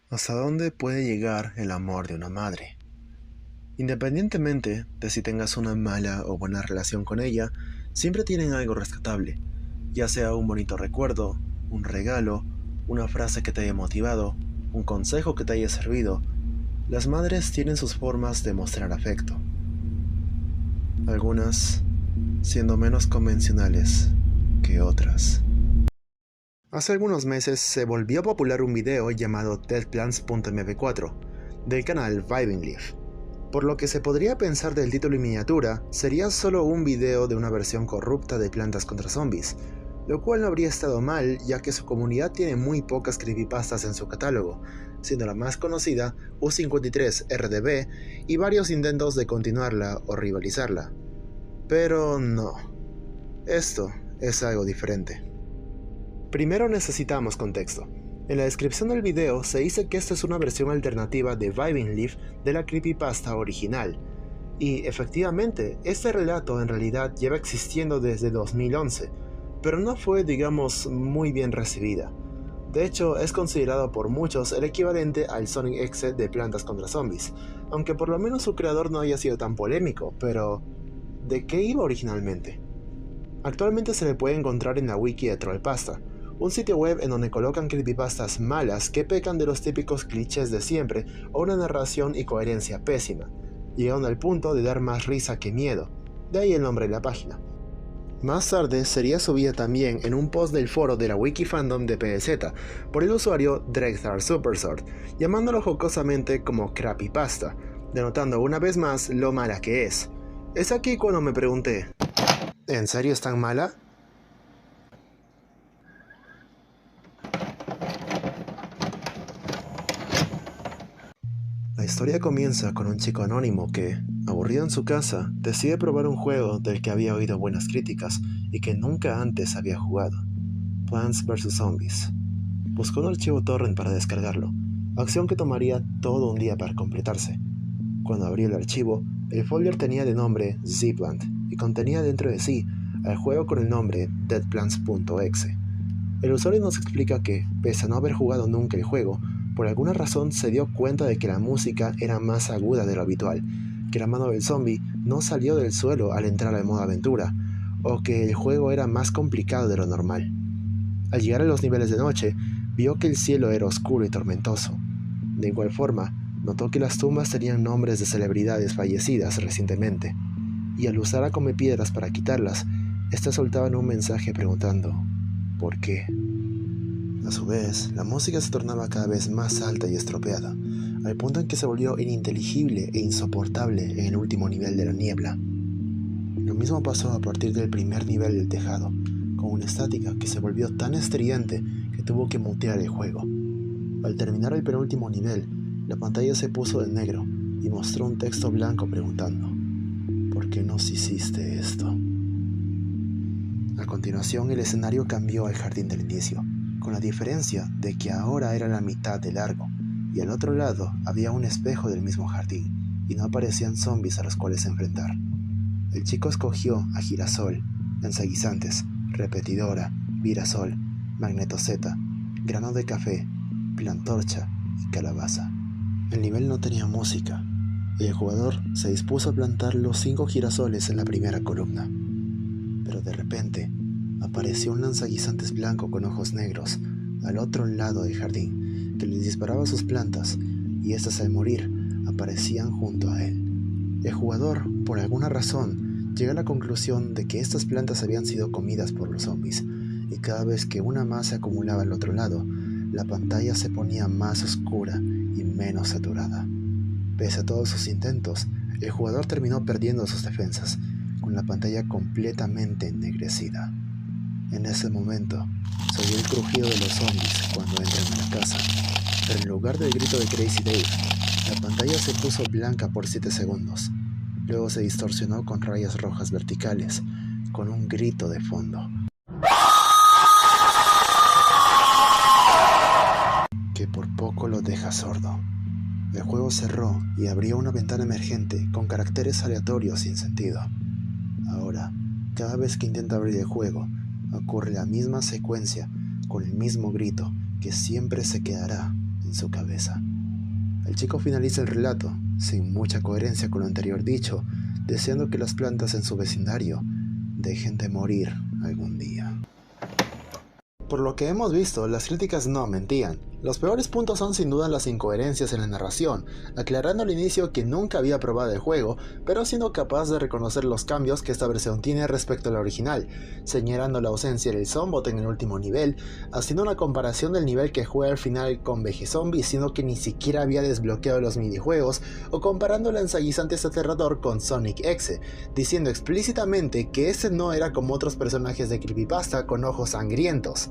¿Hasta dónde puede llegar el amor de una madre? Independientemente de si tengas una mala o buena relación con ella, siempre tienen algo rescatable, ya sea un bonito recuerdo, un regalo, una frase que te haya motivado, un consejo que te haya servido. Las madres tienen sus formas de mostrar afecto, algunas siendo menos convencionales que otras. Hace algunos meses se volvió popular un video llamado deadplants.mp4 del canal Vibing Leaf. Por lo que se podría pensar del título y miniatura, sería solo un video de una versión corrupta de Plantas contra Zombies, lo cual no habría estado mal ya que su comunidad tiene muy pocas creepypastas en su catálogo, siendo la más conocida U53RDB y varios intentos de continuarla o rivalizarla. Pero no, esto es algo diferente. Primero necesitamos contexto. En la descripción del video se dice que esta es una versión alternativa de Vibing Leaf de la creepypasta original. Y efectivamente, este relato en realidad lleva existiendo desde 2011, pero no fue, digamos, muy bien recibida. De hecho, es considerado por muchos el equivalente al Sonic X de Plantas contra Zombies, aunque por lo menos su creador no haya sido tan polémico, pero ¿de qué iba originalmente? Actualmente se le puede encontrar en la wiki de Trollpasta, un sitio web en donde colocan creepypastas malas que pecan de los típicos clichés de siempre o una narración y coherencia pésima, llegando al punto de dar más risa que miedo, de ahí el nombre de la página. Más tarde sería subida también en un post del foro de la Wikifandom de PZ por el usuario Dregstar Supersword, llamándolo jocosamente como Crappypasta, denotando una vez más lo mala que es. Es aquí cuando me pregunté, ¿en serio es tan mala? La historia comienza con un chico anónimo que, aburrido en su casa, decide probar un juego del que había oído buenas críticas y que nunca antes había jugado: Plants vs. Zombies. Buscó un archivo torrent para descargarlo, acción que tomaría todo un día para completarse. Cuando abrió el archivo, el folder tenía de nombre Zplant y contenía dentro de sí al juego con el nombre deadplants.exe. El usuario nos explica que, pese a no haber jugado nunca el juego, por alguna razón se dio cuenta de que la música era más aguda de lo habitual, que la mano del zombie no salió del suelo al entrar al modo aventura, o que el juego era más complicado de lo normal. Al llegar a los niveles de noche, vio que el cielo era oscuro y tormentoso. De igual forma, notó que las tumbas tenían nombres de celebridades fallecidas recientemente, y al usar a Comepiedras para quitarlas, estas soltaban un mensaje preguntando ¿por qué? A su vez, la música se tornaba cada vez más alta y estropeada, al punto en que se volvió ininteligible e insoportable en el último nivel de la niebla. Lo mismo pasó a partir del primer nivel del tejado, con una estática que se volvió tan estridente que tuvo que mutear el juego. Al terminar el penúltimo nivel, la pantalla se puso de negro y mostró un texto blanco preguntando ¿por qué nos hiciste esto? A continuación, el escenario cambió al jardín del inicio, con la diferencia de que ahora era la mitad de largo, y al otro lado había un espejo del mismo jardín, y no aparecían zombies a los cuales enfrentar. El chico escogió a Girasol, Lanzaguisantes, Repetidora, Virasol, Magnetoseta, Grano de Café, Plantorcha y Calabaza. El nivel no tenía música, y el jugador se dispuso a plantar los 5 girasoles en la primera columna. Pero de repente, apareció un lanzaguisantes blanco con ojos negros al otro lado del jardín, que les disparaba a sus plantas, y estas al morir aparecían junto a él. El jugador, por alguna razón, llega a la conclusión de que estas plantas habían sido comidas por los zombies, y cada vez que una más se acumulaba al otro lado, la pantalla se ponía más oscura y menos saturada. Pese a todos sus intentos, el jugador terminó perdiendo sus defensas, con la pantalla completamente ennegrecida. En ese momento, se oyó el crujido de los zombies cuando entran a la casa, pero en lugar del grito de Crazy Dave, la pantalla se puso blanca por 7 segundos. Luego se distorsionó con rayas rojas verticales, con un grito de fondo, que por poco lo deja sordo. El juego cerró y abrió una ventana emergente con caracteres aleatorios sin sentido. Ahora, cada vez que intenta abrir el juego, ocurre la misma secuencia con el mismo grito que siempre se quedará en su cabeza. El chico finaliza el relato, sin mucha coherencia con lo anterior dicho, deseando que las plantas en su vecindario dejen de morir algún día. Por lo que hemos visto, las críticas no mentían. Los peores puntos son sin duda las incoherencias en la narración, aclarando al inicio que nunca había probado el juego, pero siendo capaz de reconocer los cambios que esta versión tiene respecto a la original, señalando la ausencia del Zombot en el último nivel, haciendo una comparación del nivel que juega al final con VG-Zombie, siendo que ni siquiera había desbloqueado los minijuegos, o comparando el ensayizante aterrador con Sonic X, diciendo explícitamente que ese no era como otros personajes de Creepypasta con ojos sangrientos.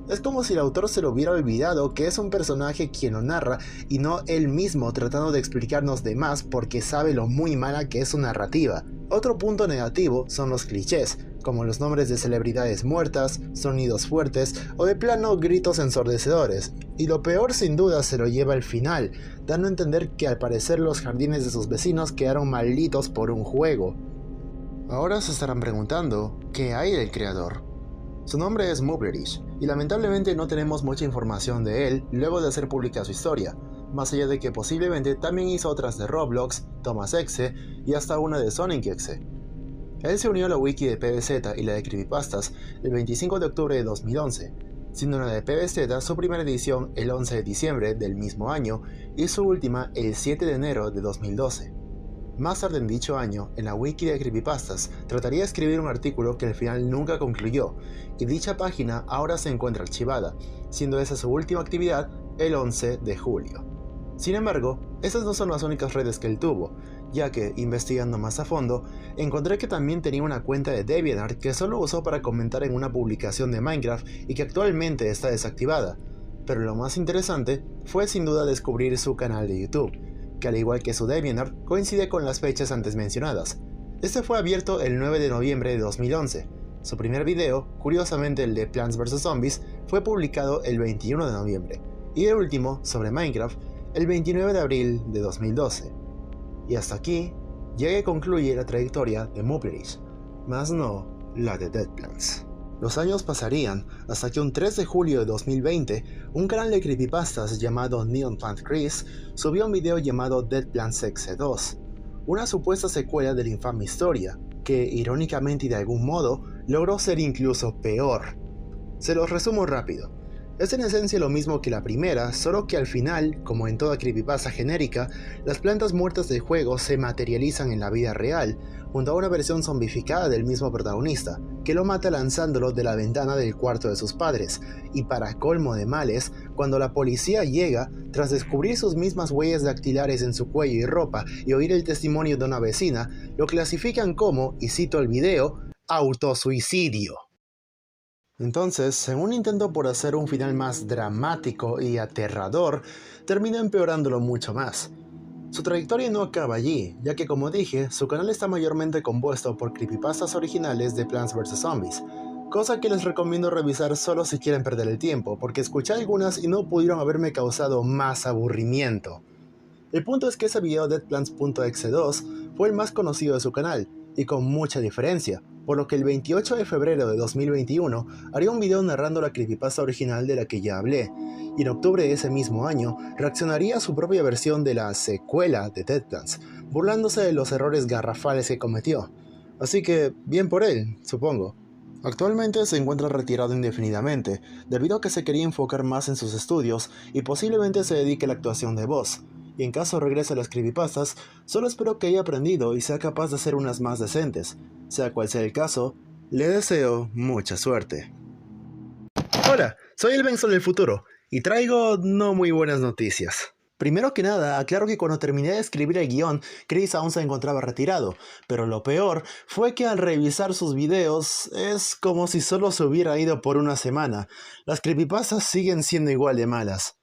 Es como si el autor se lo hubiera olvidado que es un personaje quien lo narra y no él mismo tratando de explicarnos de más porque sabe lo muy mala que es su narrativa. Otro punto negativo son los clichés, como los nombres de celebridades muertas, sonidos fuertes o de plano gritos ensordecedores, y lo peor sin duda se lo lleva al final, dando a entender que al parecer los jardines de sus vecinos quedaron malditos por un juego. Ahora se estarán preguntando, ¿qué hay del creador? Su nombre es Mublerich, y lamentablemente no tenemos mucha información de él luego de hacer pública su historia, más allá de que posiblemente también hizo otras de Roblox, Thomas X y hasta una de Sonic X. Él se unió a la wiki de PBZ y la de Creepypastas el 25 de octubre de 2011, siendo la de PBZ su primera edición el 11 de diciembre del mismo año y su última el 7 de enero de 2012. Más tarde en dicho año, en la wiki de Creepypastas, trataría de escribir un artículo que al final nunca concluyó, y dicha página ahora se encuentra archivada, siendo esa su última actividad el 11 de julio. Sin embargo, esas no son las únicas redes que él tuvo, ya que, investigando más a fondo, encontré que también tenía una cuenta de DeviantArt que solo usó para comentar en una publicación de Minecraft y que actualmente está desactivada. Pero lo más interesante fue sin duda descubrir su canal de YouTube, que al igual que su DeviantArt coincide con las fechas antes mencionadas. Este fue abierto el 9 de noviembre de 2011. Su primer video, curiosamente el de Plants vs Zombies, fue publicado el 21 de noviembre, y el último, sobre Minecraft, el 29 de abril de 2012. Y hasta aquí llega y concluye la trayectoria de Mublerich, más no la de Deadplants. Los años pasarían hasta que un 3 de julio de 2020, un canal de creepypastas llamado Neon Plant Chris subió un video llamado Deadplants X2, una supuesta secuela de la infame historia, que irónicamente y de algún modo logró ser incluso peor. Se los resumo rápido. Es en esencia lo mismo que la primera, solo que al final, como en toda creepypasta genérica, las plantas muertas del juego se materializan en la vida real, junto a una versión zombificada del mismo protagonista, que lo mata lanzándolo de la ventana del cuarto de sus padres, y para colmo de males, cuando la policía llega, tras descubrir sus mismas huellas dactilares en su cuello y ropa y oír el testimonio de una vecina, lo clasifican como, y cito el video, autosuicidio. Entonces, en un intento por hacer un final más dramático y aterrador, termina empeorándolo mucho más. Su trayectoria no acaba allí, ya que como dije, su canal está mayormente compuesto por creepypastas originales de Plants vs Zombies, cosa que les recomiendo revisar solo si quieren perder el tiempo, porque escuché algunas y no pudieron haberme causado más aburrimiento. El punto es que ese video deadplants.exe2 fue el más conocido de su canal, y con mucha diferencia, por lo que el 28 de febrero de 2021 haría un video narrando la creepypasta original de la que ya hablé, y en octubre de ese mismo año reaccionaría a su propia versión de la secuela de Deadplants, burlándose de los errores garrafales que cometió. Así que, bien por él, supongo. Actualmente se encuentra retirado indefinidamente, debido a que se quería enfocar más en sus estudios y posiblemente se dedique a la actuación de voz. Y en caso regrese a las creepypastas, solo espero que haya aprendido y sea capaz de hacer unas más decentes. Sea cual sea el caso, le deseo mucha suerte. Hola, soy el Benson del futuro, y traigo no muy buenas noticias. Primero que nada, aclaro que cuando terminé de escribir el guión, Chris aún se encontraba retirado, pero lo peor fue que al revisar sus videos, es como si solo se hubiera ido por una semana. Las creepypastas siguen siendo igual de malas.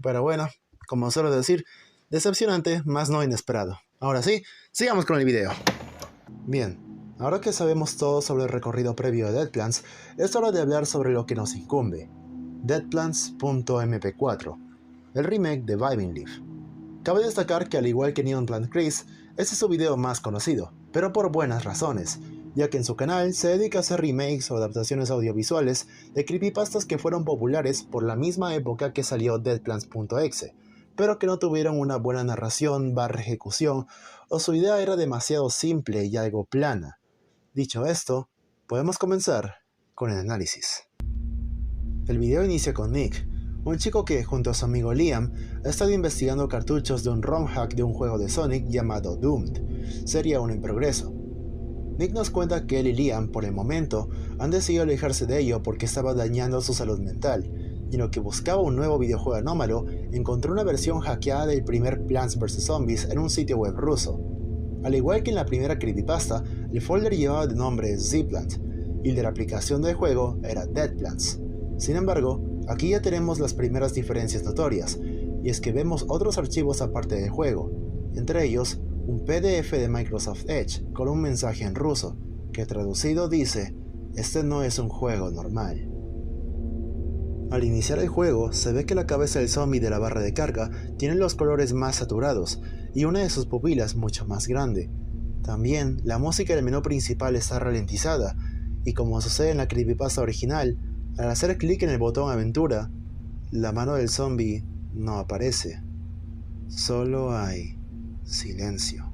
Pero bueno, como suelo decir, decepcionante, más no inesperado. Ahora sí, sigamos con el video. Bien, ahora que sabemos todo sobre el recorrido previo de Deadplants, es hora de hablar sobre lo que nos incumbe. Deadplants.mp4, el remake de Vibing Leaf. Cabe destacar que al igual que Neon Plant Chris, este es su video más conocido, pero por buenas razones, ya que en su canal se dedica a hacer remakes o adaptaciones audiovisuales de creepypastas que fueron populares por la misma época que salió deadplans.exe, pero que no tuvieron una buena narración / ejecución, o su idea era demasiado simple y algo plana. Dicho esto, podemos comenzar con el análisis. El video inicia con Nick, un chico que, junto a su amigo Liam, ha estado investigando cartuchos de un ROM hack de un juego de Sonic llamado Doomed, serie aún en progreso. Nick nos cuenta que él y Liam, por el momento, han decidido alejarse de ello porque estaba dañando su salud mental, y en lo que buscaba un nuevo videojuego anómalo, encontró una versión hackeada del primer Plants vs. Zombies en un sitio web ruso. Al igual que en la primera creepypasta, el folder llevaba de nombre Zplant, y el de la aplicación del juego era Deadplans. Sin embargo, aquí ya tenemos las primeras diferencias notorias, y es que vemos otros archivos aparte del juego, entre ellos un PDF de Microsoft Edge con un mensaje en ruso, que traducido dice: "Este no es un juego normal". Al iniciar el juego, se ve que la cabeza del zombie de la barra de carga tiene los colores más saturados, y una de sus pupilas mucho más grande. También, la música del menú principal está ralentizada, y como sucede en la creepypasta original, al hacer clic en el botón Aventura, la mano del zombie no aparece. Solo hay silencio.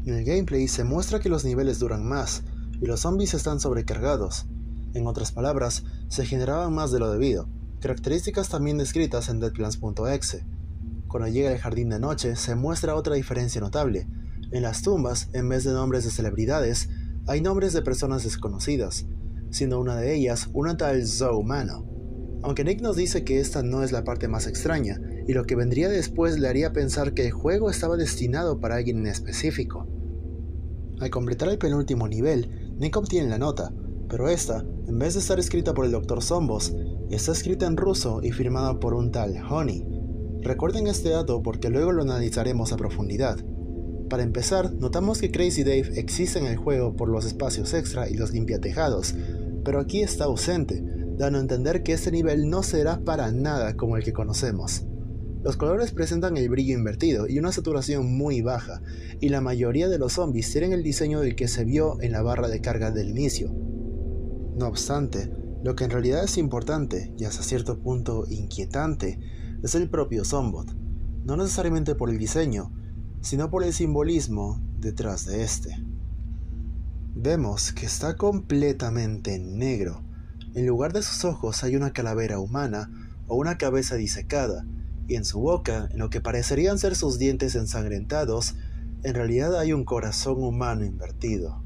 En el gameplay se muestra que los niveles duran más, y los zombies están sobrecargados. En otras palabras, se generaban más de lo debido, características también descritas en deadplans.exe. Cuando llega al jardín de noche, se muestra otra diferencia notable. En las tumbas, en vez de nombres de celebridades, hay nombres de personas desconocidas, siendo una de ellas una tal Zoe Mano. Aunque Nick nos dice que esta no es la parte más extraña, y lo que vendría después le haría pensar que el juego estaba destinado para alguien en específico. Al completar el penúltimo nivel, Nick obtiene la nota, pero esta, en vez de estar escrita por el Dr. Zombos, está escrita en ruso y firmada por un tal Honey. Recuerden este dato porque luego lo analizaremos a profundidad. Para empezar, notamos que Crazy Dave existe en el juego por los espacios extra y los limpiatejados, pero aquí está ausente, dando a entender que este nivel no será para nada como el que conocemos. Los colores presentan el brillo invertido y una saturación muy baja, y la mayoría de los zombies tienen el diseño del que se vio en la barra de carga del inicio. No obstante, lo que en realidad es importante, y hasta cierto punto inquietante, es el propio Zombot, no necesariamente por el diseño, sino por el simbolismo detrás de este. Vemos que está completamente negro. En lugar de sus ojos hay una calavera humana o una cabeza disecada, y en su boca, en lo que parecerían ser sus dientes ensangrentados, en realidad hay un corazón humano invertido.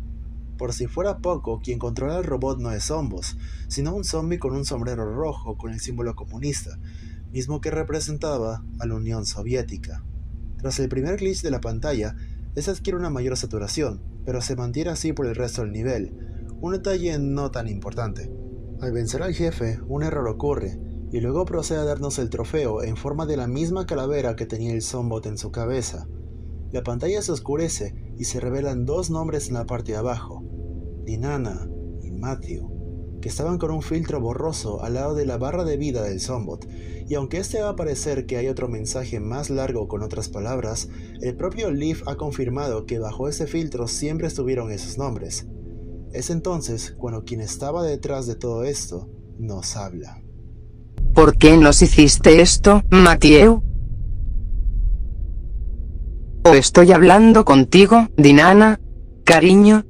Por si fuera poco, quien controla el robot no es Zombos, sino un zombie con un sombrero rojo con el símbolo comunista, mismo que representaba a la Unión Soviética. Tras el primer glitch de la pantalla, esta adquiere una mayor saturación, pero se mantiene así por el resto del nivel, un detalle no tan importante. Al vencer al jefe, un error ocurre, y luego procede a darnos el trofeo en forma de la misma calavera que tenía el Zombot en su cabeza. La pantalla se oscurece y se revelan dos nombres en la parte de abajo, Dinana y Matthew, que estaban con un filtro borroso al lado de la barra de vida del Zombot, y aunque este va a parecer que hay otro mensaje más largo con otras palabras, el propio Leaf ha confirmado que bajo ese filtro siempre estuvieron esos nombres. Es entonces cuando quien estaba detrás de todo esto nos habla. ¿Por qué nos hiciste esto, Matthew? ¿O estoy hablando contigo, Dinana? Cariño.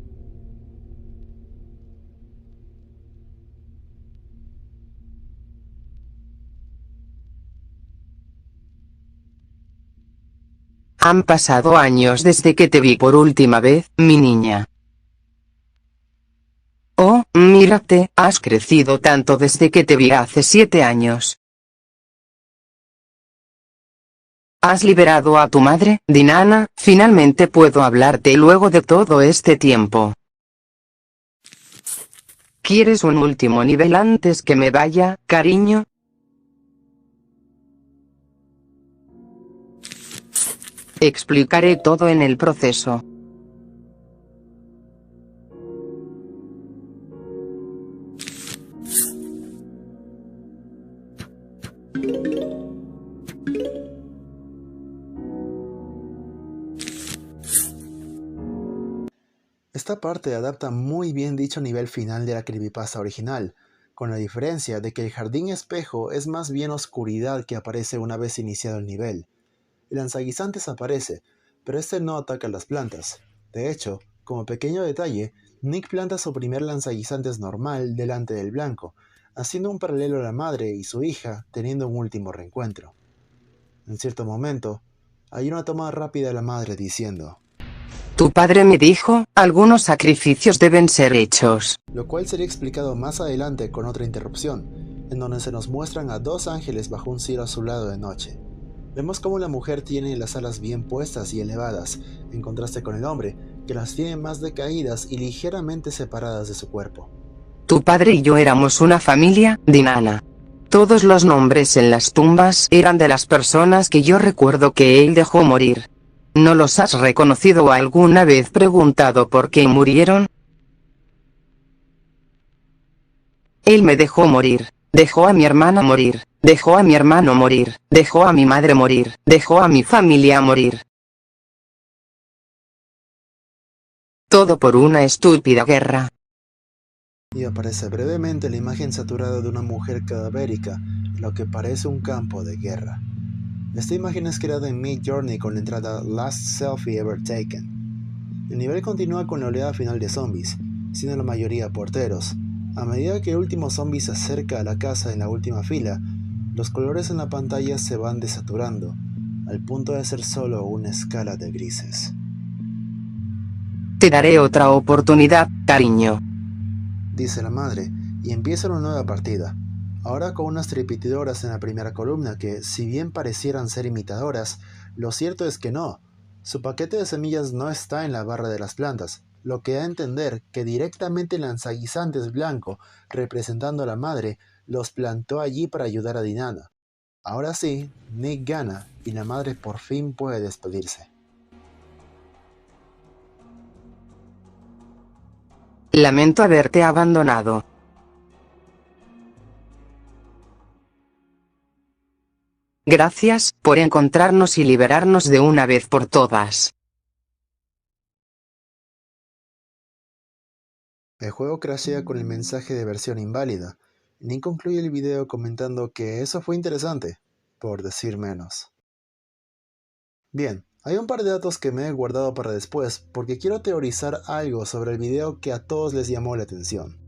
Han pasado años desde que te vi por última vez, mi niña. Oh, mírate, has crecido tanto desde que te vi hace 7 años. ¿Has liberado a tu madre, Dinana? Finalmente puedo hablarte luego de todo este tiempo. ¿Quieres un último nivel antes que me vaya, cariño? Explicaré todo en el proceso. Esta parte adapta muy bien dicho nivel final de la creepypasta original, con la diferencia de que el jardín espejo es más bien oscuridad que aparece una vez iniciado el nivel. El lanzaguisantes aparece, pero este no ataca las plantas. De hecho, como pequeño detalle, Nick planta su primer lanzaguisantes normal delante del blanco, haciendo un paralelo a la madre y su hija teniendo un último reencuentro. En cierto momento, hay una toma rápida de la madre diciendo: Tu padre me dijo, algunos sacrificios deben ser hechos. Lo cual sería explicado más adelante con otra interrupción, en donde se nos muestran a dos ángeles bajo un cielo azulado de noche. Vemos cómo la mujer tiene las alas bien puestas y elevadas, en contraste con el hombre, que las tiene más decaídas y ligeramente separadas de su cuerpo. Tu padre y yo éramos una familia, Dinana. Todos los nombres en las tumbas eran de las personas que yo recuerdo que él dejó morir. ¿No los has reconocido o alguna vez preguntado por qué murieron? Él me dejó morir, dejó a mi hermana morir, dejó a mi hermano morir, dejó a mi madre morir, dejó a mi familia morir. Todo por una estúpida guerra. Y aparece brevemente la imagen saturada de una mujer cadavérica, en lo que parece un campo de guerra. Esta imagen es creada en Midjourney con la entrada Last Selfie Ever Taken. El nivel continúa con la oleada final de zombies, siendo la mayoría porteros. A medida que el último zombie se acerca a la casa en la última fila, los colores en la pantalla se van desaturando, al punto de ser solo una escala de grises. Te daré otra oportunidad, cariño, dice la madre, y empieza una nueva partida. Ahora con unas repetidoras en la primera columna que, si bien parecieran ser imitadoras, lo cierto es que no. Su paquete de semillas no está en la barra de las plantas, lo que da a entender que directamente el lanzaguisantes blanco, representando a la madre, los plantó allí para ayudar a Dinana. Ahora sí, Nick gana y la madre por fin puede despedirse. Lamento haberte abandonado. Gracias por encontrarnos y liberarnos de una vez por todas. El juego crashea con el mensaje de versión inválida. Nick concluye el video comentando que eso fue interesante, por decir menos. Bien, hay un par de datos que me he guardado para después porque quiero teorizar algo sobre el video que a todos les llamó la atención.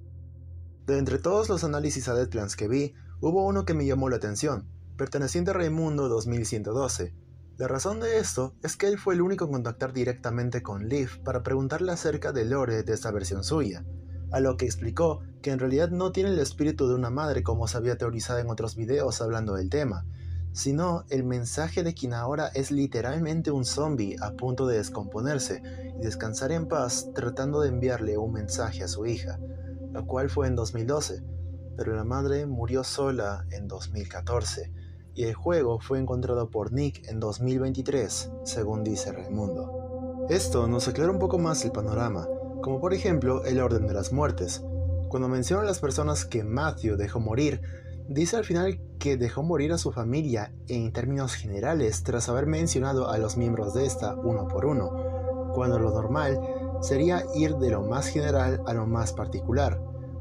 De entre todos los análisis a Deadlands que vi, hubo uno que me llamó la atención, perteneciente a Raimundo 2112. La razón de esto es que él fue el único en contactar directamente con Leaf para preguntarle acerca del lore de esta versión suya, a lo que explicó que en realidad no tiene el espíritu de una madre como se había teorizado en otros videos hablando del tema, sino el mensaje de quien ahora es literalmente un zombie a punto de descomponerse y descansar en paz tratando de enviarle un mensaje a su hija, lo cual fue en 2012, pero la madre murió sola en 2014, y el juego fue encontrado por Nick en 2023, según dice Raimundo. Esto nos aclara un poco más el panorama, como por ejemplo el orden de las muertes. Cuando menciona a las personas que Matthew dejó morir, dice al final que dejó morir a su familia en términos generales tras haber mencionado a los miembros de esta uno por uno, cuando lo normal sería ir de lo más general a lo más particular.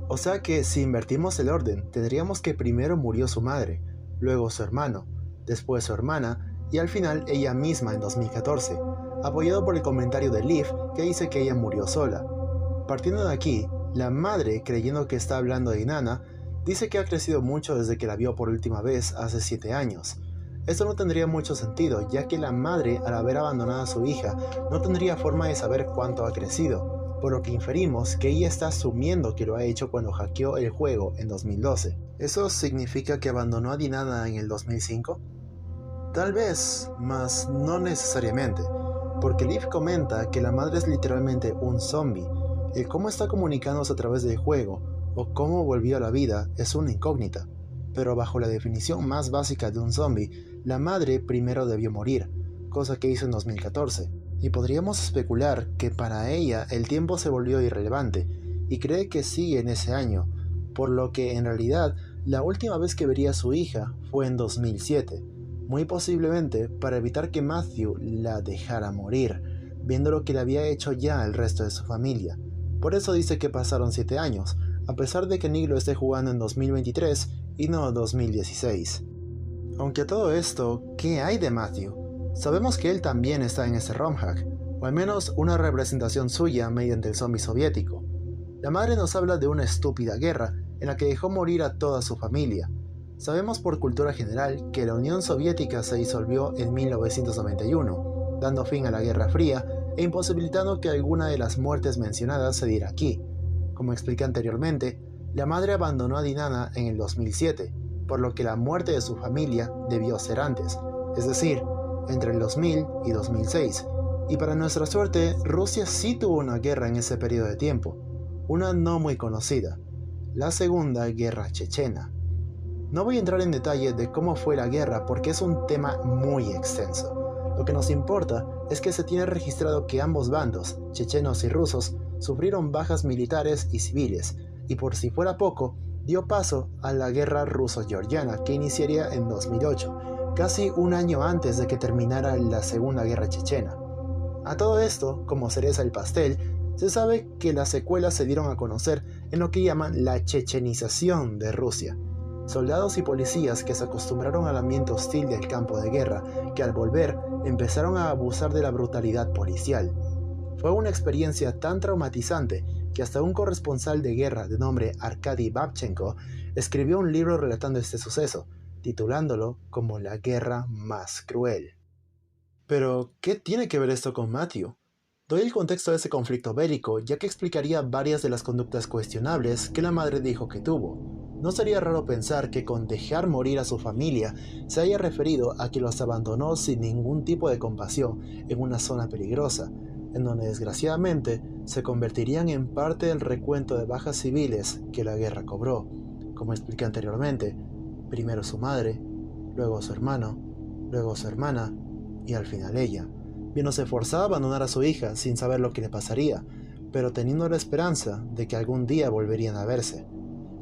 O sea que si invertimos el orden, tendríamos que primero murió su madre, luego su hermano, después su hermana y al final ella misma en 2014, apoyado por el comentario de Leaf que dice que ella murió sola. Partiendo de aquí, la madre, creyendo que está hablando de Dinana, dice que ha crecido mucho desde que la vio por última vez hace 7 años. Esto no tendría mucho sentido, ya que la madre, al haber abandonado a su hija, no tendría forma de saber cuánto ha crecido, por lo que inferimos que ella está asumiendo que lo ha hecho cuando hackeó el juego en 2012. ¿Eso significa que abandonó a Dinana en el 2005? Tal vez, mas no necesariamente, porque Leaf comenta que la madre es literalmente un zombie. El cómo está comunicándose a través del juego, o cómo volvió a la vida, es una incógnita, pero bajo la definición más básica de un zombie, la madre primero debió morir, cosa que hizo en 2014, y podríamos especular que para ella el tiempo se volvió irrelevante, y cree que sigue en ese año, por lo que en realidad la última vez que vería a su hija fue en 2007, muy posiblemente para evitar que Matthew la dejara morir, viendo lo que le había hecho ya el resto de su familia, Por eso dice que pasaron 7 años, a pesar de que Nick lo esté jugando en 2023 y no 2016. Aunque a todo esto, ¿qué hay de Matthew? Sabemos que él también está en ese ROM hack, o al menos una representación suya mediante el zombie soviético. La madre nos habla de una estúpida guerra en la que dejó morir a toda su familia. Sabemos por cultura general que la Unión Soviética se disolvió en 1991, dando fin a la Guerra Fría e imposibilitando que alguna de las muertes mencionadas se diera aquí. Como expliqué anteriormente, la madre abandonó a Dinana en el 2007, por lo que la muerte de su familia debió ser antes, es decir, entre el 2000 y 2006. Y para nuestra suerte, Rusia sí tuvo una guerra en ese periodo de tiempo, una no muy conocida, la Segunda Guerra Chechena. No voy a entrar en detalle de cómo fue la guerra porque es un tema muy extenso. Lo que nos importa es que se tiene registrado que ambos bandos, chechenos y rusos, sufrieron bajas militares y civiles, y por si fuera poco, dio paso a la guerra ruso-georgiana que iniciaría en 2008, casi un año antes de que terminara la Segunda Guerra Chechena. A todo esto, como cereza del pastel, se sabe que las secuelas se dieron a conocer en lo que llaman la chechenización de Rusia. Soldados y policías que se acostumbraron al ambiente hostil del campo de guerra, que al volver empezaron a abusar de la brutalidad policial. Fue una experiencia tan traumatizante que hasta un corresponsal de guerra de nombre Arkady Babchenko escribió un libro relatando este suceso, titulándolo como la guerra más cruel. Pero, ¿qué tiene que ver esto con Matthew? Doy el contexto de ese conflicto bélico, ya que explicaría varias de las conductas cuestionables que la madre dijo que tuvo. No sería raro pensar que con dejar morir a su familia se haya referido a que los abandonó sin ningún tipo de compasión en una zona peligrosa, en donde desgraciadamente se convertirían en parte del recuento de bajas civiles que la guerra cobró. Como expliqué anteriormente, primero su madre, luego su hermano, luego su hermana y al final ella, viéndose forzada a abandonar a su hija sin saber lo que le pasaría, pero teniendo la esperanza de que algún día volverían a verse.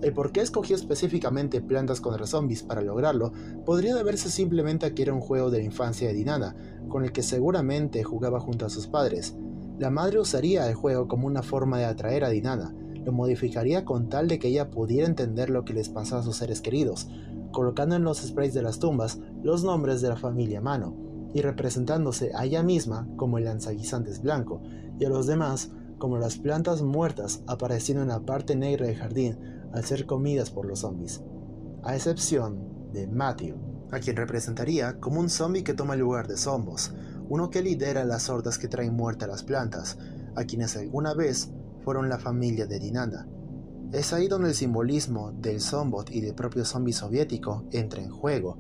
El por qué escogió específicamente Plantas contra Zombies para lograrlo podría deberse simplemente a que era un juego de la infancia de Dinana, con el que seguramente jugaba junto a sus padres. La madre usaría el juego como una forma de atraer a Dinana, lo modificaría con tal de que ella pudiera entender lo que les pasaba a sus seres queridos, colocando en los sprays de las tumbas los nombres de la familia a mano, y representándose a ella misma como el lanzaguisantes blanco, y a los demás como las plantas muertas apareciendo en la parte negra del jardín al ser comidas por los zombies, a excepción de Matthew, a quien representaría como un zombie que toma el lugar de Zombos, uno que lidera las hordas que traen muerte a las plantas, a quienes alguna vez fueron la familia de Dinana. Es ahí donde el simbolismo del Zombot y del propio zombie soviético entra en juego.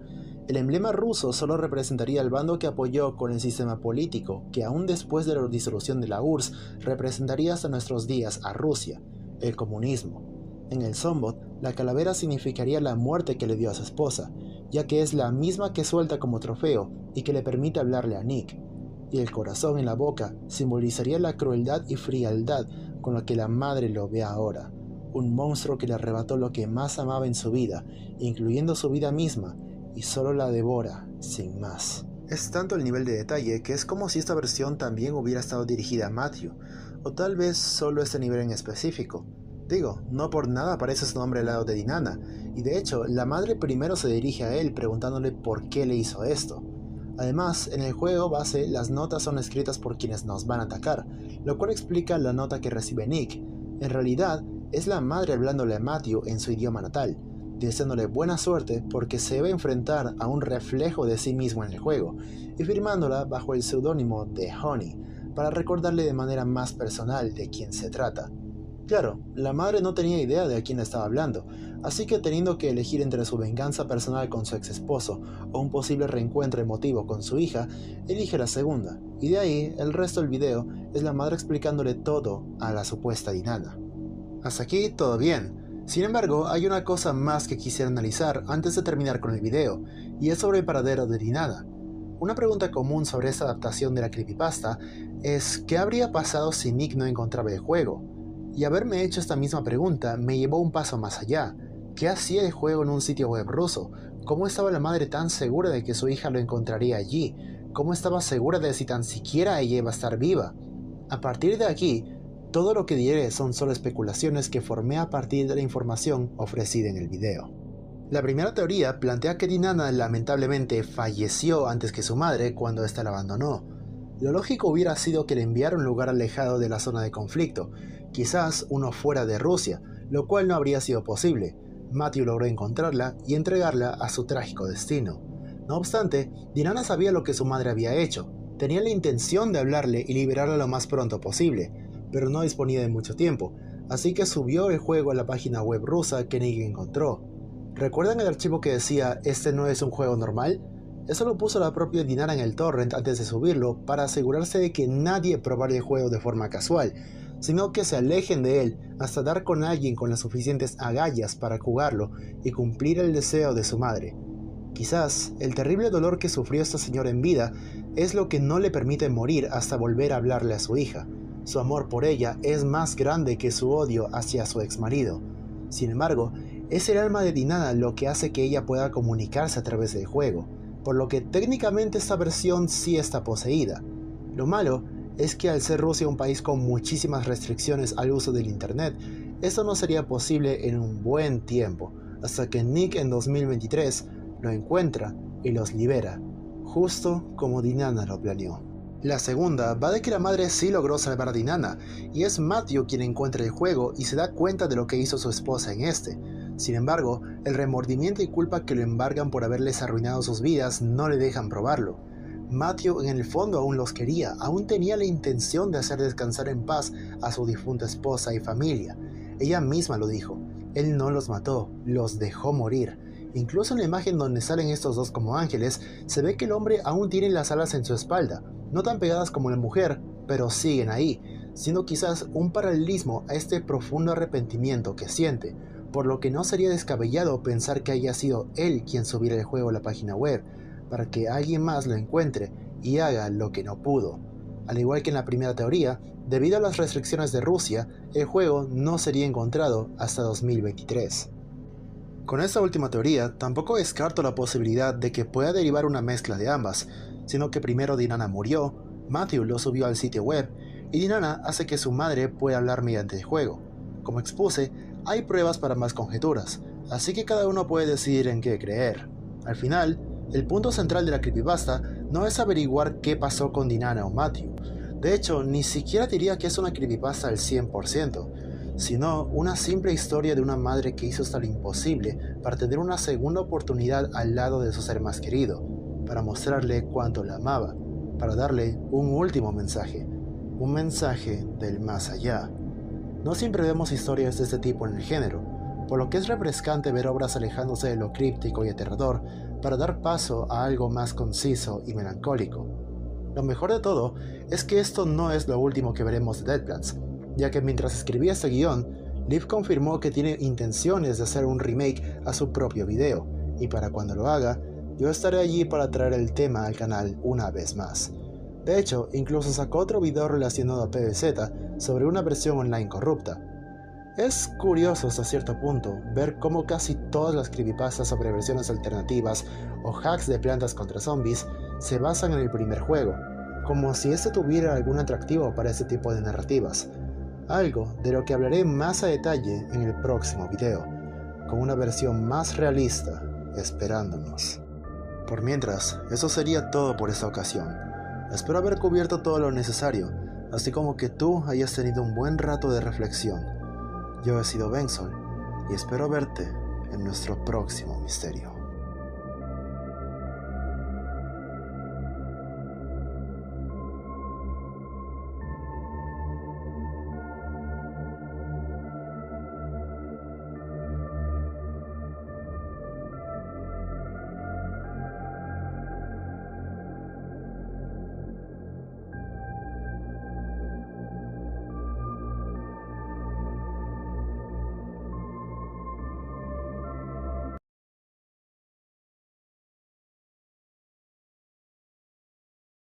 El emblema ruso solo representaría al bando que apoyó con el sistema político, que aún después de la disolución de la URSS representaría hasta nuestros días a Rusia, el comunismo. En el Zombot, la calavera significaría la muerte que le dio a su esposa, ya que es la misma que suelta como trofeo y que le permite hablarle a Nick. Y el corazón en la boca simbolizaría la crueldad y frialdad con la que la madre lo ve ahora, un monstruo que le arrebató lo que más amaba en su vida, incluyendo su vida misma, y solo la devora, sin más. Es tanto el nivel de detalle que es como si esta versión también hubiera estado dirigida a Matthew, o tal vez solo este nivel en específico. Digo, no por nada aparece su nombre al lado de Dinana, y de hecho, la madre primero se dirige a él preguntándole por qué le hizo esto. Además, en el juego base, las notas son escritas por quienes nos van a atacar, lo cual explica la nota que recibe Nick. En realidad, es la madre hablándole a Matthew en su idioma natal, deseándole buena suerte porque se va a enfrentar a un reflejo de sí mismo en el juego, y firmándola bajo el seudónimo de Honey, para recordarle de manera más personal de quién se trata. Claro, la madre no tenía idea de a quién estaba hablando, así que teniendo que elegir entre su venganza personal con su ex esposo o un posible reencuentro emotivo con su hija, elige la segunda, y de ahí el resto del video es la madre explicándole todo a la supuesta Dinana. Hasta aquí todo bien. Sin embargo, hay una cosa más que quisiera analizar antes de terminar con el video, y es sobre el paradero de Dinana. Una pregunta común sobre esta adaptación de la creepypasta es ¿qué habría pasado si Nick no encontraba el juego? Y haberme hecho esta misma pregunta me llevó un paso más allá. ¿Qué hacía el juego en un sitio web ruso? ¿Cómo estaba la madre tan segura de que su hija lo encontraría allí? ¿Cómo estaba segura de si tan siquiera ella iba a estar viva? A partir de aquí, Todo lo que diré son solo especulaciones que formé a partir de la información ofrecida en el video. La primera teoría plantea que Dinana lamentablemente falleció antes que su madre cuando ésta la abandonó. Lo lógico hubiera sido que le enviara a un lugar alejado de la zona de conflicto, quizás uno fuera de Rusia, lo cual no habría sido posible. Matthew logró encontrarla y entregarla a su trágico destino. No obstante, Dinana sabía lo que su madre había hecho. Tenía la intención de hablarle y liberarla lo más pronto posible, pero no disponía de mucho tiempo, así que subió el juego a la página web rusa que Nick encontró. ¿Recuerdan el archivo que decía "este no es un juego normal"? Eso lo puso la propia Dinana en el torrent antes de subirlo para asegurarse de que nadie probara el juego de forma casual, sino que se alejen de él hasta dar con alguien con las suficientes agallas para jugarlo y cumplir el deseo de su madre. Quizás el terrible dolor que sufrió esta señora en vida es lo que no le permite morir hasta volver a hablarle a su hija. Su amor por ella es más grande que su odio hacia su exmarido. Sin embargo, es el alma de Dinana lo que hace que ella pueda comunicarse a través del juego, por lo que técnicamente esta versión sí está poseída. Lo malo es que al ser Rusia un país con muchísimas restricciones al uso del internet, esto no sería posible en un buen tiempo, hasta que Nick en 2023 lo encuentra y los libera, justo como Dinana lo planeó. La segunda va de que la madre sí logró salvar a Dinana, y es Matthew quien encuentra el juego y se da cuenta de lo que hizo su esposa en este. Sin embargo, el remordimiento y culpa que lo embargan por haberles arruinado sus vidas no le dejan probarlo. Matthew en el fondo aún los quería, aún tenía la intención de hacer descansar en paz a su difunta esposa y familia. Ella misma lo dijo, él no los mató, los dejó morir. Incluso en la imagen donde salen estos dos como ángeles, se ve que el hombre aún tiene las alas en su espalda, no tan pegadas como la mujer, pero siguen ahí, siendo quizás un paralelismo a este profundo arrepentimiento que siente, por lo que no sería descabellado pensar que haya sido él quien subiera el juego a la página web, para que alguien más lo encuentre y haga lo que no pudo. Al igual que en la primera teoría, debido a las restricciones de Rusia, el juego no sería encontrado hasta 2023. Con esta última teoría, tampoco descarto la posibilidad de que pueda derivar una mezcla de ambas, sino que primero Dinana murió, Matthew lo subió al sitio web, y Dinana hace que su madre pueda hablar mediante el juego. Como expuse, hay pruebas para más conjeturas, así que cada uno puede decidir en qué creer. Al final, el punto central de la creepypasta no es averiguar qué pasó con Dinana o Matthew. De hecho, ni siquiera diría que es una creepypasta al 100%, sino una simple historia de una madre que hizo hasta lo imposible para tener una segunda oportunidad al lado de su ser más querido, para mostrarle cuánto la amaba, para darle un último mensaje, un mensaje del más allá. No siempre vemos historias de este tipo en el género, por lo que es refrescante ver obras alejándose de lo críptico y aterrador para dar paso a algo más conciso y melancólico. Lo mejor de todo es que esto no es lo último que veremos de Dead Plants, ya que mientras escribía este guión, Liv confirmó que tiene intenciones de hacer un remake a su propio video, y para cuando lo haga, yo estaré allí para traer el tema al canal una vez más. De hecho, incluso sacó otro video relacionado a PvZ sobre una versión online corrupta. Es curioso hasta cierto punto ver cómo casi todas las creepypastas sobre versiones alternativas o hacks de plantas contra zombies se basan en el primer juego, como si este tuviera algún atractivo para este tipo de narrativas. Algo de lo que hablaré más a detalle en el próximo video, con una versión más realista esperándonos. Por mientras, eso sería todo por esta ocasión. Espero haber cubierto todo lo necesario, así como que tú hayas tenido un buen rato de reflexión. Yo he sido Bensol y espero verte en nuestro próximo misterio.